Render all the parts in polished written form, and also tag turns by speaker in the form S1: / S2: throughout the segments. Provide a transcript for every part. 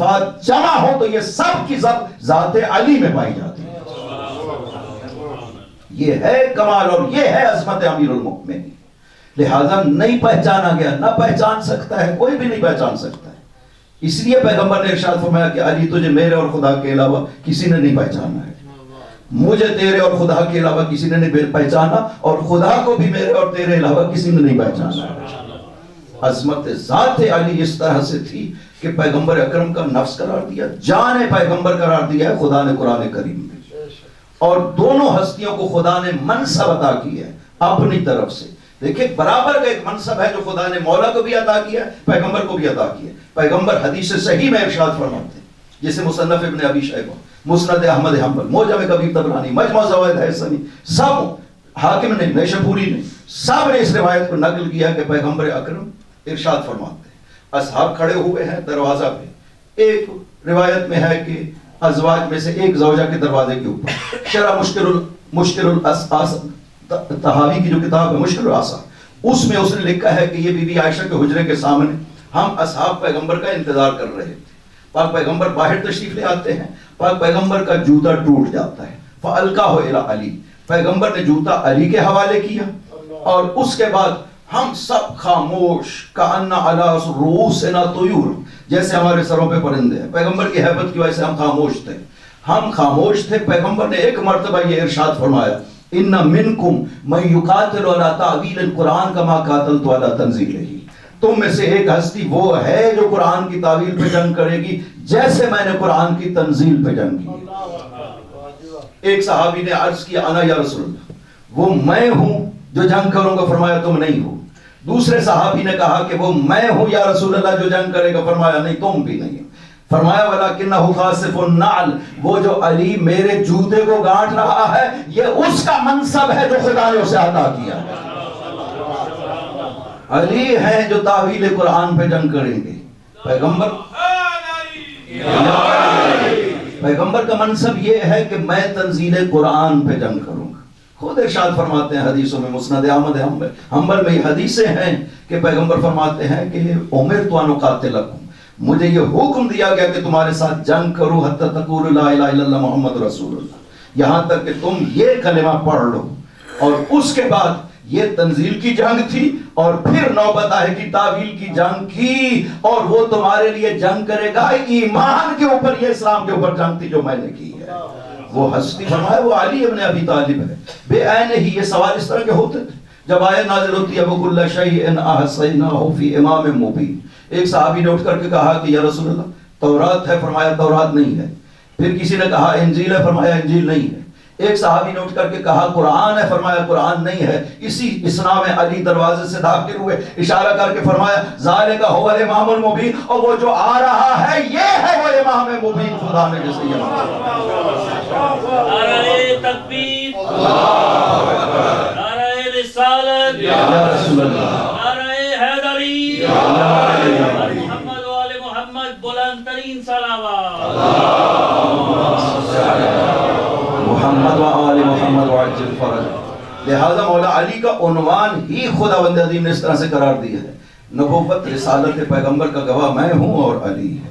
S1: بات جمع ہو تو یہ سب کی ذات علی میں پائی جاتی ہے. یہ ہے کمال اور یہ ہے عظمت امیر المؤمنین. لہذا نہیں پہچانا گیا، نہ پہچان سکتا ہے، کوئی بھی نہیں پہچان سکتا ہے. اس لیے پیغمبر نے ارشاد فرمایا کہ علی تجھے میرے اور خدا کے علاوہ کسی نے نہیں پہچانا ہے. مجھے تیرے اور خدا کے علاوہ کسی نے نہیں پہچانا، اور خدا کو بھی میرے اور تیرے علاوہ کسی نے نہیں پہچانا. عظمت ذات علی اس طرح سے تھی کہ پیغمبر اکرم کا نفس قرار دیا، جان پیغمبر قرار دیا ہے خدا نے قرآن کریم میں. اور دونوں ہستیوں کو خدا نے منصب عطا کیا ہے اپنی طرف سے. دیکھیں برابر کا ایک منصب ہے جو خدا نے مولا کو بھی عطا کیا ہے، پیغمبر کو بھی عطا کیا ہے. پیغمبر حدیث صحیح میں ارشاد فرماتے ہیں، جیسے مصنف ابن ابی شیبہ، مسند احمد حنبل، موجم کبیر طبرانی، مجمع زوائد حسنی، سب حاکم نے، نیشاپوری نے، سب نے اس روایت کو نقل کیا کہ پیغمبر اکرم ارشاد فرماتے ہیں اصحاب کھڑے ہوئے ہیں دروازہ پہ. ایک روایت میں ہے کہ ازواج میں سے ایک زوجہ کے دروازے کے اوپر شرح مشکل الاساس تحاوی کی جو کتاب ہے مشکل الاساس، اس میں اس نے لکھا ہے کہ یہ بی بی عائشہ کے حجرے کے سامنے ہم اصحاب پیغمبر کا انتظار کر رہے تھے. پاک پیغمبر باہر تشریف لے آتے ہیں، پاک پیغمبر کا جوتا ٹوٹ جاتا ہے، فَأَلْقَاهُ إِلَىٰ علی، پیغمبر نے جوتا علی کے حوالے کیا. اور اس کے بعد ہم سب خاموش، کأن علی رؤوسنا طیور، جیسے ہمارے سروں پہ پرندے ہیں. پیغمبر کی ہیبت کی وجہ سے ہم خاموش تھے. پیغمبر نے ایک مرتبہ یہ ارشاد فرمایا، ان منکم من یقاتل علی تعویل القرآن کما قاتلت علی تنزیلہ، تم میں سے ایک ہستی وہ ہے جو قرآن کی تعویل پہ جنگ کرے گی جیسے میں نے قرآن کی تنزیل پہ جنگ کی. ایک صحابی نے عرض کیا انا یا رسول اللہ، وہ میں ہوں جو جنگ کروں گا، فرمایا تم نہیں ہو. دوسرے صحابی نے کہا کہ وہ میں ہوں یا رسول اللہ جو جنگ کرے گا، فرمایا نہیں تم بھی نہیں. فرمایا وَلَكِنَّهُ خَاسِفُ النَّعْلِ، وہ جو علی میرے جوتے کو گانٹھ رہا ہے یہ اس کا منصب ہے جو خدا نے اسے عطا کیا ہے. علی ہیں جو تعویل قرآن پہ جنگ کریں گے. پیغمبر کا منصب یہ ہے کہ میں تنزیل قرآن پہ جنگ کروں گا. خود ارشاد فرماتے ہیں حدیثوں میں، مسند احمد حنبل میں یہ حدیثیں ہیں کہ پیغمبر فرماتے ہیں کہ امرت ان اقاتلکم، مجھے یہ حکم دیا گیا کہ تمہارے ساتھ جنگ کروں حتی تقولوا لا الہ الا اللہ محمد رسول اللہ، یہاں تک کہ تم یہ کلمہ پڑھ لو. اور اس کے بعد یہ تنزیل کی جنگ تھی، اور پھر نوبت آئے گی تعویل کی جنگ کی، اور وہ تمہارے لیے جنگ کرے گا ایمان کے اوپر، یہ اسلام کے اوپر جنگ تھی جو میں نے کی ہے. وہ ہستی فرمایا وہ علی ابن ابی طالب ہے. بے عین ہی یہ سوال اس طرح کے ہوتے تھے جب آیت نازل ہوتی ہے وَكُلَّ شَيْءٍ أَحْصَيْنَاهُ فِي إِمَامٍ مُبِينٍ. ایک صحابی نے اٹھ کر کے کہا کہ یا رسول اللہ تورات ہے، فرمایا تورات نہیں ہے. پھر کسی نے کہا انجیل ہے، فرمایا انجیل نہیں ہے. ایک صحابی نے اٹھ کر کے کہا قرآن ہے، فرمایا قرآن نہیں ہے. اسی اسنا میں علی دروازے سے داخل ہوئے، اشارہ کر کے فرمایا ذالک هو الامام المبین، اور وہ جو آ رہا ہے یہ ہے وہ امام مبین. خدا نے جسے یہ
S2: نعرہ تکبیر، نعرہ رسالت،
S1: یا رسول اللہ،
S2: نعرہ حیدری، محمد و آل محمد، بلند ترین صلوات.
S1: محمد و آل محمد وعجل فرج. لہذا مولا علی کا عنوان ہی خداوند عظیم نے اس طرح سے قرار دیا ہے، نبوت رسالت پیغمبر کا گواہ میں ہوں اور علی ہے.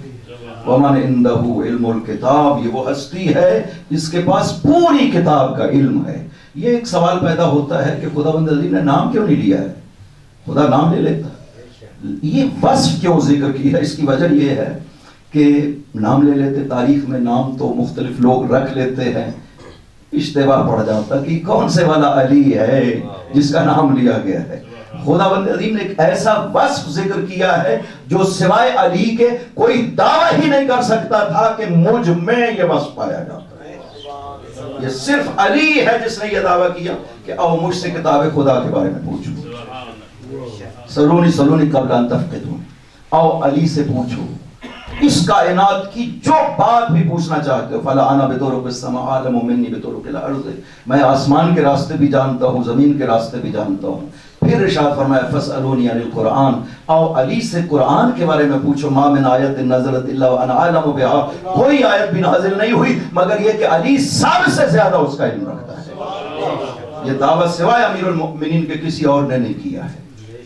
S1: وَمَنْ عِنْدَهُ عِلْمُ الْكِتَابِ، یہ وہ ہستی ہے جس کے پاس پوری کتاب کا علم ہے. یہ ایک سوال پیدا ہوتا ہے کہ خداوند عظیم نے نام کیوں نہیں لیا ہے؟ خدا نام لے لیتا، یہ وصف کیوں ذکر کی ہے؟ اس کی وجہ یہ ہے کہ نام لے لیتے، تاریخ میں نام تو مختلف لوگ رکھ لیتے ہیں، اشتباہ پڑ جاتا کہ کون سے والا علی ہے جس کا نام لیا گیا ہے. خداوند عظیم نے ایک ایسا وصف ذکر کیا ہے جو سوائے علی کے کوئی دعویٰ ہی نہیں کر سکتا تھا کہ مجھ میں یہ وصف پایا جاتا ہے. یہ صرف علی ہے جس نے یہ دعویٰ کیا کہ آؤ مجھ سے کتاب خدا کے بارے میں پوچھو، سلونی قبل ان تفقدون، آؤ علی سے پوچھو اس کائنات کی جو بات بھی پوچھنا چاہتے ہو. فلا انا بطرق السماء عالم منی بطرق الارض، میں آسمان کے راستے بھی جانتا ہوں، زمین کے راستے بھی جانتا ہوں. پھر ارشاد فرمایا فاسألونی عن القرآن، آؤ علی سے قرآن کے بارے میں پوچھو. ما من آیت نزلت الا وانا عالم بها، کوئی آیت بھی نازل نہیں ہوئی مگر یہ کہ علی سب سے زیادہ اس کا علم رکھتا ہے. یہ دعویٰ سوائے امیر المؤمنین کے کسی اور نے نہیں کیا ہے.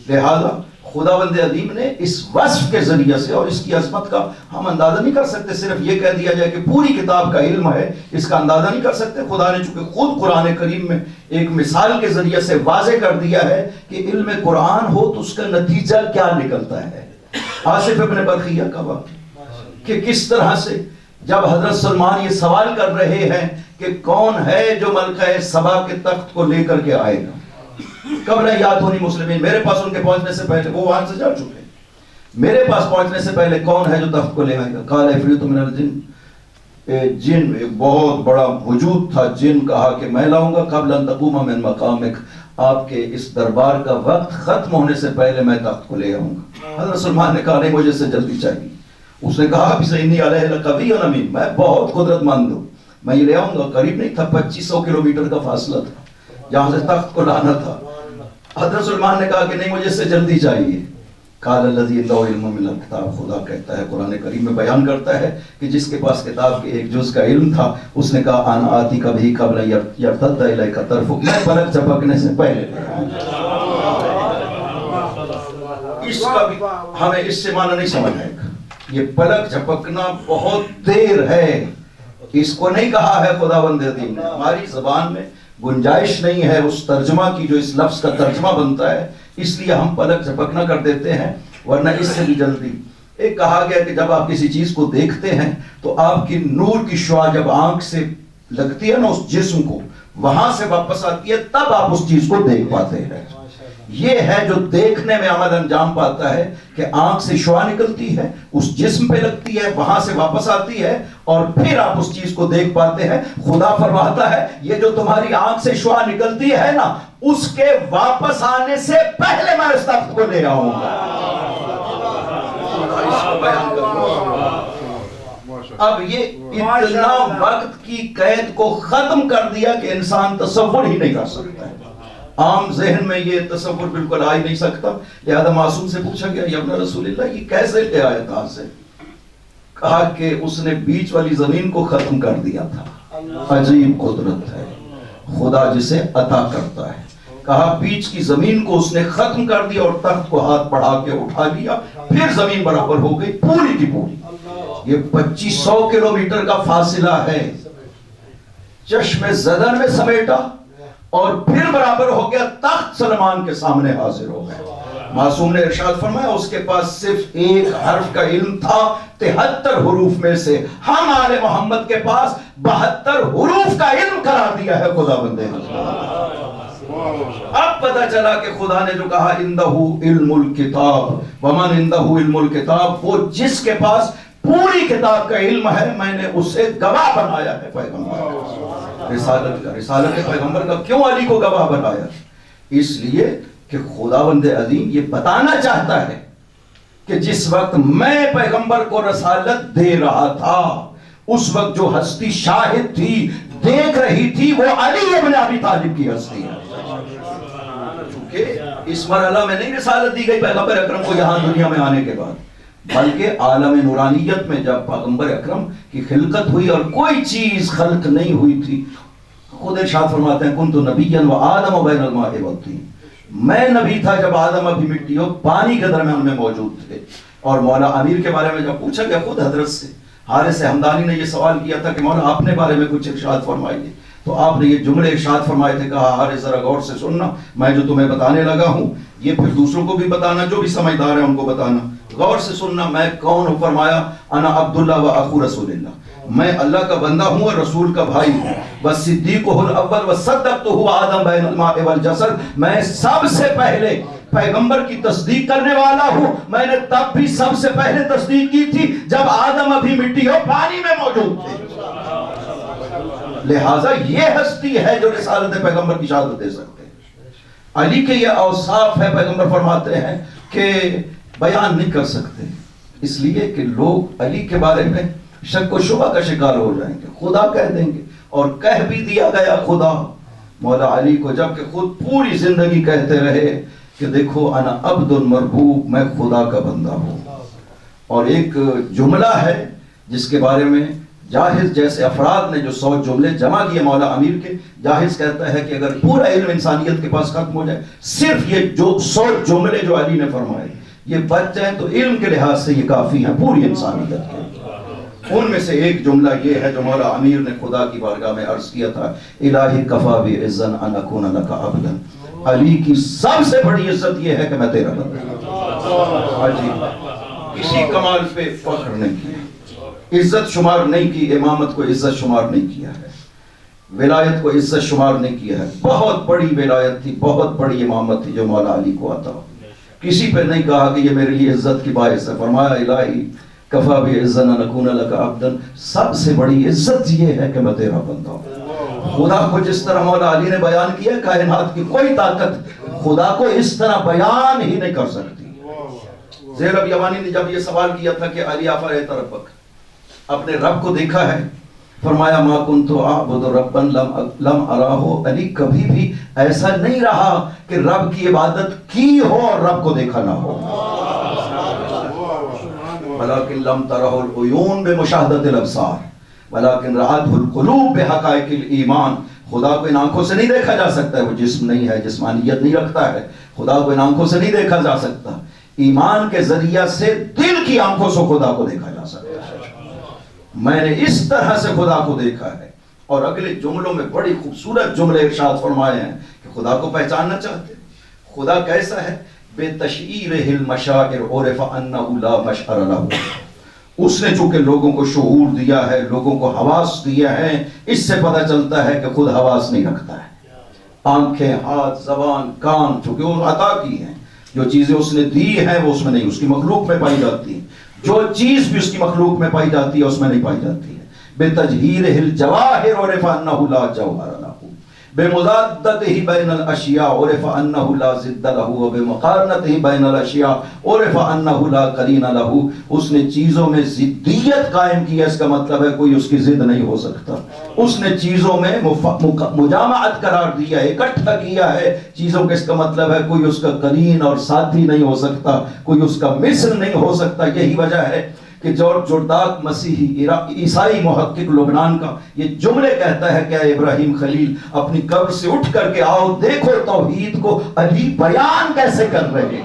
S1: لہذا خداوند عظیم نے اس وصف کے ذریعے سے، اور اس کی عظمت کا ہم اندازہ نہیں کر سکتے، صرف یہ کہہ دیا جائے کہ پوری کتاب کا علم ہے، اس کا اندازہ نہیں کر سکتے۔ خدا نے چونکہ خود قرآن کریم میں ایک مثال کے ذریعے سے واضح کر دیا ہے کہ علم قرآن ہو تو اس کا نتیجہ کیا نکلتا ہے۔ آصف ابن برخیہ کا واقعہ کہ کس طرح سے جب حضرت سلمان یہ سوال کر رہے ہیں کہ کون ہے جو ملکہ سبا کے تخت کو لے کر کے آئے گا، قبل یاتونی مسلمین، میرے پاس ان کے پہنچنے سے پہلے، وہ وہاں سے جا چکے ہیں، میرے پاس پہنچنے سے پہلے کون ہے جو تخت کو لے آئے گا؟ قال عفریت من الجن، جن، ایک بہت بڑا وجود تھا جن، کہا کہ میں لاؤں گا قبل ان تقوم من مقامک، آپ کے اس دربار کا وقت ختم ہونے سے پہلے میں تخت کو لے آؤں گا۔ حضرت سلمان نے کہا نہیں، مجھے سے جلدی چاہیے۔ اس نے کہا بھی انی علیہ لقوی امین، میں بہت قدرت مند ہوں، میں یہ لے آؤں گا۔ قریب نہیں تھا، 2500 کلومیٹر کا فاصلہ تھا جہاں سے تخت کو لانا تھا۔ حضرت سلمان نے کہا کہ نہیں، مجھے سے جلدی چاہیے۔ قال الذی عنده علم من الکتاب، خدا کہتا ہے، قرآن کریم میں بیان کرتا ہے کہ جس کے پاس کتاب کے ایک جز کا علم تھا، اس نے کہا انا آتی کبھی قبل یرتد الیک طرفک، میں پلک جھپکنے سے پہلے۔ اس کا بھی ہمیں اس سے معنی نہیں سمجھ آئے گا، یہ پلک جھپکنا بہت دیر ہے، اس کو نہیں کہا ہے خداوند عظیم نے۔ ہماری زبان میں گنجائش نہیں ہے اس ترجمہ کی جو اس لفظ کا ترجمہ بنتا ہے، اس لیے ہم پلک جھپکنا کر دیتے ہیں، ورنہ اس سے بھی جلدی۔ ایک کہا گیا کہ جب آپ کسی چیز کو دیکھتے ہیں تو آپ کی نور کی شعاع جب آنکھ سے لگتی ہے نا اس جسم کو، وہاں سے واپس آتی ہے، تب آپ اس چیز کو دیکھ پاتے ہیں۔ یہ ہے جو دیکھنے میں عمل انجام پاتا ہے کہ آنکھ سے شعاع نکلتی ہے، اس جسم پہ لگتی ہے، وہاں سے واپس آتی ہے، اور پھر آپ اس چیز کو دیکھ پاتے ہیں۔ خدا فرماتا ہے یہ جو تمہاری آنکھ سے شعاع نکلتی ہے نا، اس کے واپس آنے سے پہلے میں اس تخت کو لے آؤں گا۔ اب یہ اتنا وقت کی قید کو ختم کر دیا کہ انسان تصور ہی نہیں کر سکتا ہے۔ عام ذہن میں یہ تصور بالکل آ ہی نہیں سکتا۔ لہذا معصوم سے پوچھا گیا یا ابن رسول اللہ یہ کیسے لے آیا کہاں سے؟ کہا کہ اس نے بیچ والی زمین کو ختم کر دیا تھا۔ عجیب قدرت ہے خدا جسے عطا کرتا ہے۔ کہا بیچ کی زمین کو اس نے ختم کر دیا اور تخت کو ہاتھ بڑھا کے اٹھا لیا، پھر زمین برابر ہو گئی پوری کی پوری۔ یہ 2500 کلومیٹر کا فاصلہ ہے، چشم زدن میں سمیٹا اور پھر برابر ہو گیا، تخت سلمان کے سامنے حاضر ہو گیا۔ معصوم نے ارشاد فرمایا اس کے پاس صرف ایک حرف کا علم تھا 73 حروف میں سے، ہم آل محمد کے پاس 72 حروف کا علم قرار دیا ہے خدا بندے۔ اب پتہ چلا کہ خدا نے جو کہا اندہ علم الکتاب، ومن اندہ علم الکتاب، وہ جس کے پاس پوری کتاب کا علم ہے، میں نے اسے گواہ بنایا ہے پیغمبر رسالت کا۔ رسالت پیغمبر کا کیوں علی کو گواہ بنایا؟ اس لیے کہ خداوند عظیم یہ بتانا چاہتا ہے کہ جس وقت میں پیغمبر کو رسالت دے رہا تھا، اس وقت جو ہستی شاہد تھی، دیکھ رہی تھی، وہ علی ابن ابی طالب کی ہستی ہے۔ چونکہ اس مرحلہ میں نہیں رسالت دی گئی پیغمبر اکرم کو یہاں دنیا میں آنے کے بعد، بلکہ عالم نورانیت میں جب پیغمبر اکرم کی خلقت ہوئی اور کوئی چیز خلق نہیں ہوئی تھی، خود ارشاد فرماتے ہیں کنت نبیا وآدم بین الماء والطین، میں نبی تھا جب آدم ابھی مٹی اور پانی کے درمیان میں موجود تھے۔ اور مولا امیر کے بارے میں جب پوچھا گیا خود حضرت سے، حارث ہمدانی نے یہ سوال کیا تھا کہ مولا اپنے بارے میں کچھ ارشاد فرمائیے، تو آپ نے یہ جملے ارشاد فرمائے تھے، کہا حارث ذرا غور سے سننا، میں جو تمہیں بتانے لگا ہوں یہ پھر دوسروں کو بھی بتانا، جو بھی سمجھدار ہیں ان کو بتانا، غور سے سننا، میں کون ہوں؟ فرمایا انا عبداللہ و اخو رسول اللہ، میں اللہ کا بندہ ہوں اور رسول کا بھائی ہوں، والصدیقہ الاول وصدقتہ آدم بین الماء والجسد، میں سب سے پہلے پیغمبر کی تصدیق کرنے والا ہوں، میں نے تب بھی سب سے پہلے تصدیق کی تھی جب آدم ابھی مٹی اور پانی میں موجود تھے۔ لہٰذا یہ ہستی ہے جو رسالت پیغمبر کی شہادت دے سکتے ہیں۔ علی کے یہ اوصاف ہے، پیغمبر فرماتے ہیں کہ بیان نہیں کر سکتے، اس لیے کہ لوگ علی کے بارے میں شک و شبہ کا شکار ہو جائیں گے، خدا کہہ دیں گے، اور کہہ بھی دیا گیا خدا مولا علی کو، جبکہ خود پوری زندگی کہتے رہے کہ دیکھو انا عبد مربوب، میں خدا کا بندہ ہوں۔ اور ایک جملہ ہے جس کے بارے میں جاہز جیسے افراد نے جو 100 جملے جمع کیے مولا امیر کے، جاہز کہتا ہے کہ اگر پورا علم انسانیت کے پاس ختم ہو جائے، صرف یہ جو 100 جملے جو علی نے فرمائے یہ بچ جائیں تو علم کے لحاظ سے یہ کافی ہیں پوری انسانیت کے لیے۔ ان میں سے ایک جملہ یہ ہے جو مولا امیر نے خدا کی بارگاہ میں عرض کیا تھا، الہی کفا بعزن ان اکون لک عبدا، علی کی سب سے بڑی عزت یہ ہے کہ میں تیرا بندہ ہوں۔ عجیب، کسی کمال پہ فخر نہیں کیا، عزت شمار نہیں کی، امامت کو عزت شمار نہیں کیا ہے، ولایت کو عزت شمار نہیں کیا ہے۔ بہت بڑی ولایت تھی، بہت بڑی امامت تھی جو مولا علی کو عطا، کسی پہ نہیں کہا کہ یہ میرے لیے عزت کی باعث ہے، فرمایا الہی کفا بعزن ان اکون لک عبدا، سب سے بڑی عزت یہ ہے کہ میں تیرا بندہ ہوں۔ خدا کو جس طرح مولا علی نے بیان کیا، کائنات کی کوئی طاقت خدا کو اس طرح بیان ہی نہیں کر سکتی۔ زینب یمانی نے جب یہ سوال کیا تھا کہ علی افرأیت ربک، اپنے رب کو دیکھا ہے؟ فرمایا ما کنت اعبد ربا لم اراہ، علی کبھی بھی ایسا نہیں رہا کہ رب کی عبادت کی ہو اور رب کو دیکھا نہ ہو، ولكن لم تره العیون بمشاہدۃ الابصار ولكن رأته القلوب بحقائق الایمان۔ خدا کو ان آنکھوں سے نہیں دیکھا جا سکتا ہے، وہ جسم نہیں ہے، جسمانیت نہیں رکھتا ہے، خدا کو ان آنکھوں سے نہیں دیکھا جا سکتا، ایمان کے ذریعہ سے دل کی آنکھوں سے خدا کو دیکھا جا سکتا ہے۔ میں نے اس طرح سے خدا کو دیکھا ہے۔ اور اگلے جملوں میں بڑی خوبصورت جملے ارشاد فرمائے ہیں کہ خدا کو پہچاننا چاہتے، خدا کیسا ہے؟ بے تشعیرہ المشاعر عرف انہ لا مشعر لہ، اس نے چونکہ لوگوں کو شعور دیا ہے، لوگوں کو حواس دیا ہے، اس سے پتہ چلتا ہے کہ خود حواس نہیں رکھتا ہے۔ آنکھیں، ہاتھ، زبان، کان چونکہ وہ عطا کی ہیں، جو چیزیں اس نے دی ہیں وہ اس میں نہیں، اس کی مخلوق میں پائی جاتی ہیں، جو چیز بھی اس کی مخلوق میں پائی جاتی ہے اس میں نہیں پائی جاتی ہے۔ بے تجہیرہ الجواہر عرف انہ لا جوہر لہ، بمضادتہ بین الاشیاء عرف انہ لا ضد لہ، وبمقارنتہ بین الاشیاء عرف انہ لا قرین لہ، اس نے چیزوں میں ضدیت قائم کی ہے، اس کا مطلب ہے کوئی اس کی ضد نہیں ہو سکتا۔ اس نے چیزوں میں مجامعت قرار دیا ہے، اکٹھا کیا ہے چیزوں کے، اس کا مطلب ہے کوئی اس کا قرین اور ساتھی نہیں ہو سکتا، کوئی اس کا مثل نہیں ہو سکتا۔ یہی وجہ ہے کہ جارج جرداق مسیحی عیسائی محقق لبنان کا یہ جملے کہتا ہے کہ اے ابراہیم خلیل، اپنی قبر سے اٹھ کر کے آؤ، دیکھو توحید کو علی بیان کیسے کر رہے ہیں۔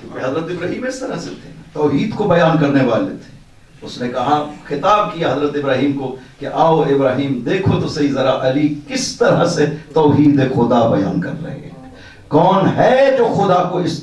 S1: کیونکہ حضرت ابراہیم اس طرح سے تھے، توحید کو بیان کرنے والے تھے۔ اس نے کہا، خطاب کیا حضرت ابراہیم کو کہ آؤ ابراہیم دیکھو تو صحیح ذرا علی کس طرح سے توحید خدا بیان کر رہے ہیں، کون ہے جو خدا کو اس